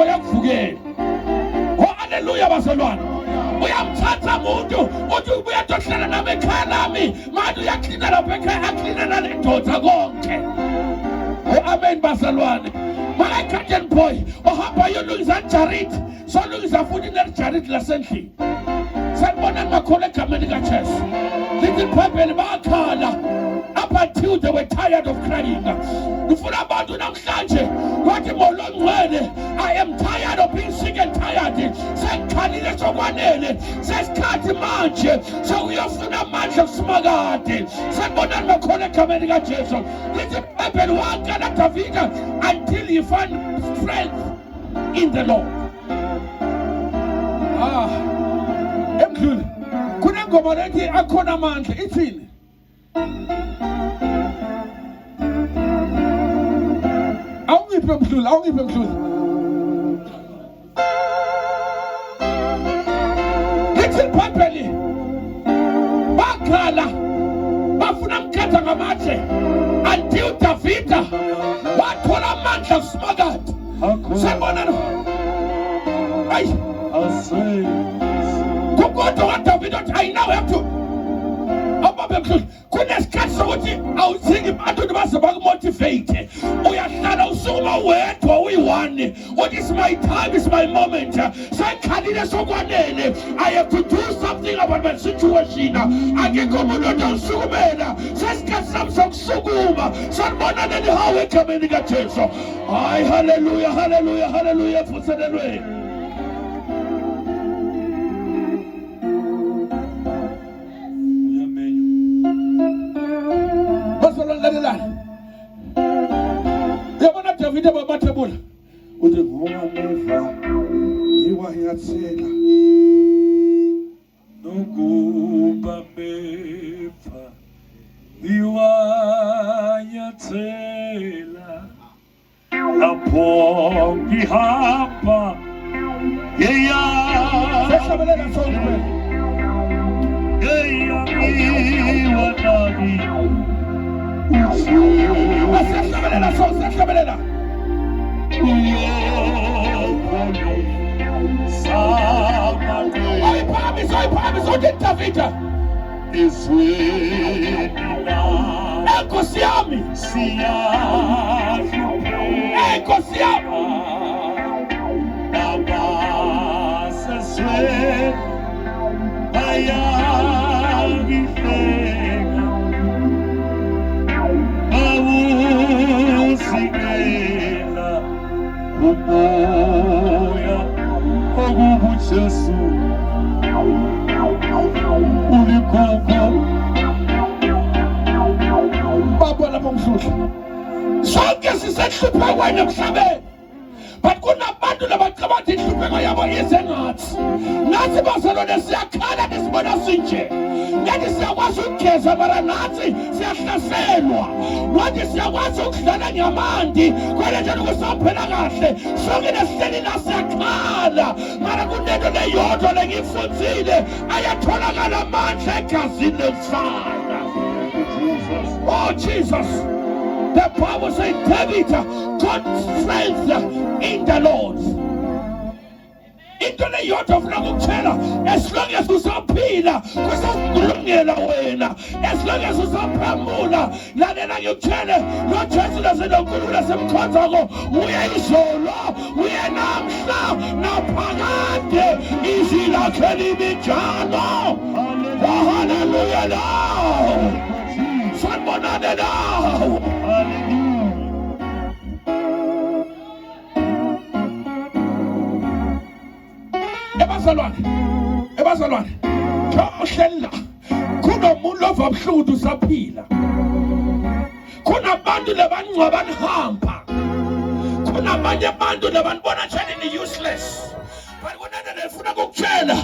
uyakuvukela. Oh haleluya bazalwane. Uyamthatha umuntu uthi ubuya tohlala nami ekhaya lami manje uyaklina lapha ekhaya aklina nale ndoda konke. Oh amen bazalwane. My curtain boy ohamba yolungisa Jared solungisa futhi neJared lasendlini. Sanibona makhona egameni kaJesu. Little Bible bakhala up until they were tired of crying. Ufuna abantu namhlanje wathi molo ngcwele, I am tired of being sick and tired. Sengikhalile sokwanele sesikhathi manje sokuyofuna amandla kusimakade. Sanibona makhona egameni kaJesu. Little Bible wakhala Davida until he found strength in the Lord. Emdluli kunengoma lethi akhona amandla ithini? Awungiphe Mdluli, awungiphe Mdluli. Little Bible bakhala bafuna mkhatha ngamatshe until Davida wathola amandla kusimakade. Sanibona no? Ayi kukodwa kaDavida uthi I now have to ababemhluli kunesikhathi sokuthi awuzingi abantu baze bakumotivate. Uyahlala usukuma wedwa uyi-one uthi it's my time, it's my moment. Sengikhalile sokwanele, I have to do something about my situation. Akekho umuntu ozawusukumela, sesikhathi sami sokusukuma. Sanibona nelihawu egameni kaJesu. Hayi haleluya haleluya haleluya evuselelweni. Yabona Davida babathebula uthi ngomameva iwayathela nokuba mefa iwayathela lapho ngihamba yeya sehlabelela sonke yeya iwanami sehlabelela sonke sehlabelela ayiphamisa uthi Davida enkosi yami enkosi yami nabasesweni bayangifeka bawusikela umoya okubuJesu ulikhokho baba lapho mhluhla sonke sisehlupha wena emhlabeni. But kunabantu labacabanga inhlupheko yabo izengathi nathi bazalwane siyakhala nesibona sinje. Ngathi siyakwazi ukugeza mara nathi siyahlaselwa. Ngathi siyakwazi ukudlala ngamandi kodwa nje ukusaphela kahle. Sonke nesihleli la siyakhala mara kunento leyodwa lengifundzile ayatholakala amandla egazini lomfana. Oh Jesus. The Bible says David got strength in the Lord. Into leyodwa ufuna ukutshela, as long as usaphila kusakulungela wena, as long as usaphefumula. Lalela ngikutshele lo Jesu laseNkulunkulu lasemkhonzako uye izolo uye namhla naphakade izwi lakhe limi njalo. Haleluya now. Sanibonane now. Ebazalwane khahlela kunomuntu ovabuhlungu usaphila. Kunabantu labangcwaba nihamba. Kunamanye abantu labanibona njani ni useless. But kunana nifuna ukutshela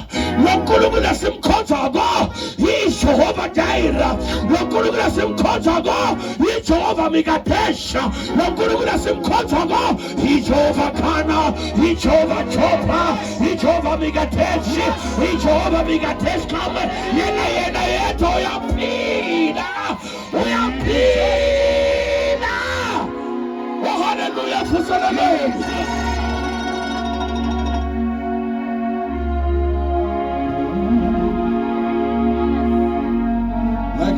lo Nkulunkulu lasemkhonzako yiJehova Jireh. Lo Nkulunkulu lasemkhonzako yiJehova Mikadesha. Lo Nkulunkulu lasemkhonzako yiJehova Kana, yiJehova Chopa, yiJehova Mikadeshi, yiJehova Mikadesh kama yena yedwa uyaphila. Oh hallelujah, fuseleleni.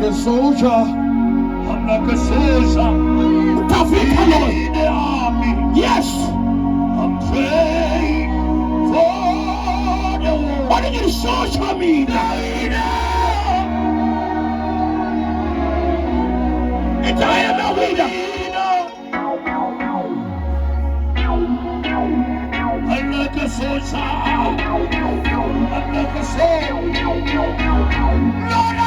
a soldier. I'm like a soldier. David, come on. In the army. Yes. I'm praying for the world. What did you soldier mean? It's I am a winner. I'm like a soldier. I'm like a soldier. Lord, I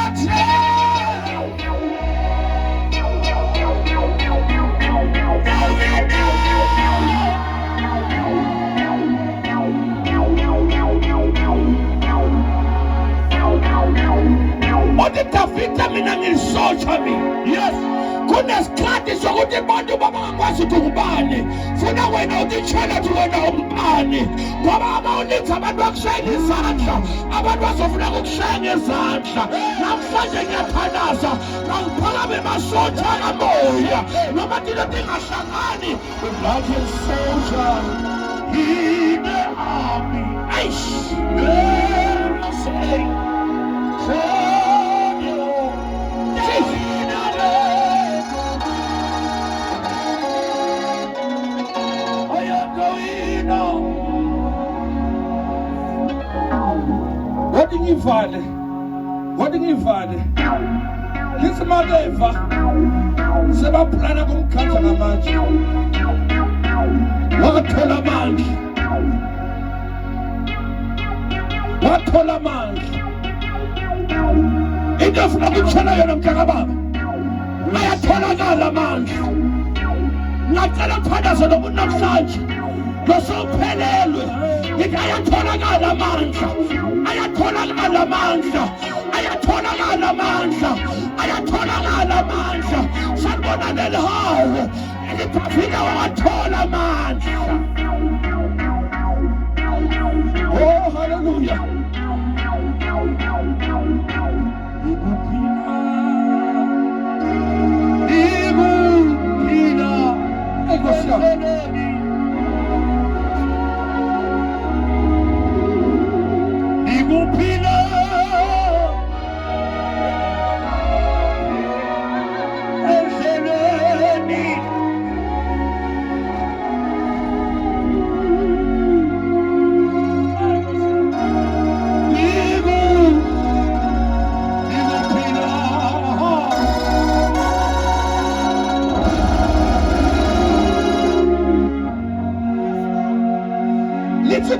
Oditafika mina ngilisosha mina. Yes. Kunesikhathi sokuthi abantu babangakwazi ukuthi ubani. Funa wena utitshela ukuthi wena umbani. Ngoba abawuninzi abantu bakushaya ngezandla. Abantu bazofuna ukukushaya ngezandla. Namhlanje ngiyaphalaza. Ngiphakame emasotha kamoya. Noma thina tingahlangani. Like a soldier in the army. Eish. There I say. What did you find? Listen, my neighbor. Sebaplana kumkhatha ngamanje. Wathola amandla. Wathola amandla. Into ofuna ukutshela yona mntaka baba. Ayatholakala amandla. Ngicela uthandaze lo muntu namhlanje. Losuphelelwe. Ngithi ayatholakala amandla. Ayatholakala amandla. Ayatholakala amandla. Ayatholakala amandla. Sanibona lelihawu. Ngithafika wathola amandla. Oh, hallelujah.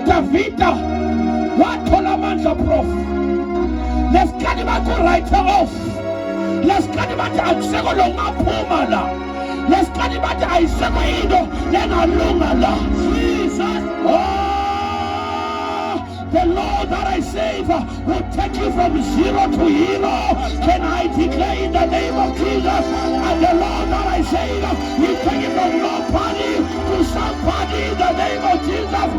Davida wathola amandla prof. Lesikhathi bakho write off. Lesikhathi bathi akusekho lo ngaphuma la. Lesikhathi bathi ayisekho into lengalunga la. Jesus. The Lord that I save will take you from zero to hero. Can I declare in the name of Jesus? And the Lord that I save will take you from nobody to somebody in the name of Jesus.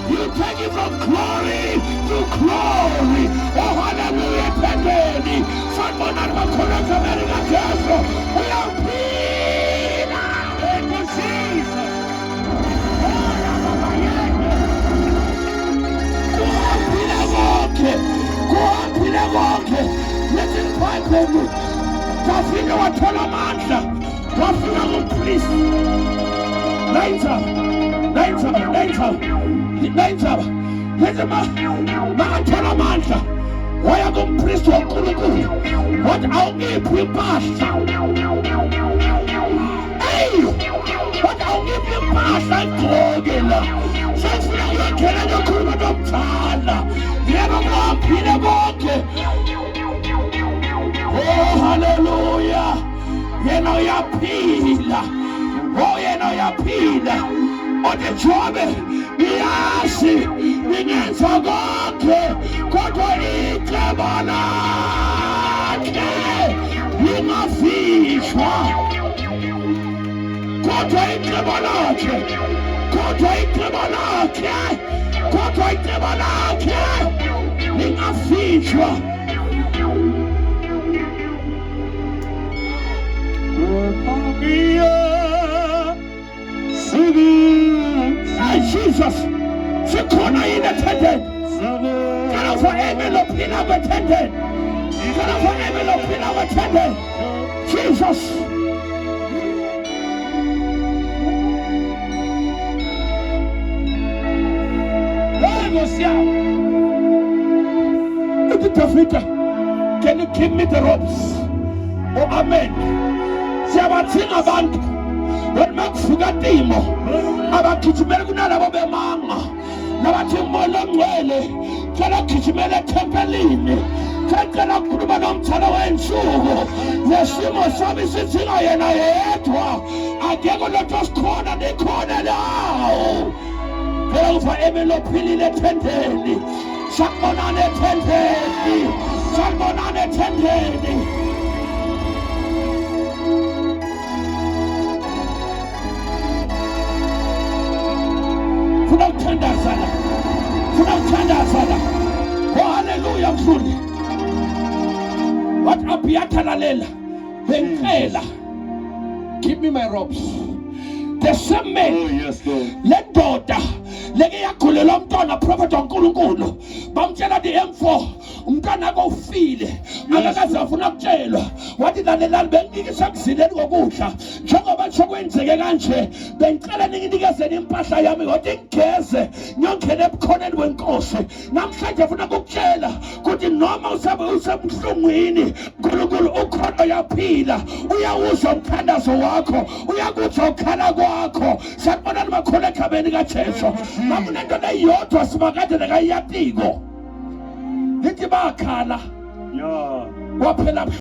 You take it from glory to glory. Oh, hallelujah. Tendeni. Someone at my corner America Castro. We are free now. Thank you, Jesus. Go up in a walk. Let it fight for you. Davida wathola amandla. Wafika kumpriest. Later. Listen, makathola amandla. Waya kumpriest waNkulunkulu. Wathi awungiphi impahla. Hey! Wathi awungiphi impahla egqoke la. Sefuna uyongena ngiyokhuluma nomthana. Yebo kwaphile bonke. Oh, hallelujah. Yena uyaphila. Oh, yena uyaphila. Odejobe ngiyazi ningenza konke kodwa icebo lakhe lingafishwa. Kodwa icebo lakhe lingafishwa. Jesus, sikhona yini attended? Kana for envelope ina attended. Ngicela for Emily phila wathende. Jesus. Can you give me the ropes? Oh, amen. Siyabathinga abantu wena kufuka timo abagijimela kunalabo bemanga nabathi umoya ongcwele cela gijimela ethempelini cela ukukhuluma nomthalo wensuku nesimo sami sithinga yena yedwa akekho lotho sikhona nikhona lawo phela ufa Emily ophilile ethendeni sakubonana ethendeni sakubonana ethendeni. Oh, hallelujah, mfundi. What abiyathalela benkela. Give me my ropes. The same man. Oh, yes, Lord. Lendoda leke yakhulela umntwana prophet uNkulunkulu bamtshela the M4 umntwana akufile akakaze afuna ukutshelwa wathi lalelani benginikisa kuzileni kokudla njengoba sokwenzeke kanje bengicela ninginikezeni impahla yami kodwa ngigeze ngiyongena ebukhoneni wenkosi namhlanje ufuna ukukutshela ukuthi noma usemhlungwini uNkulunkulu ukhona uyaphila uyawuzwa umthandazo wakho uyakuzwa ukukhala kwakho sakubona makhona egabeni kaJesu makunento leyodwa simakade nekayatiko lithi bakhala Yeah. waphela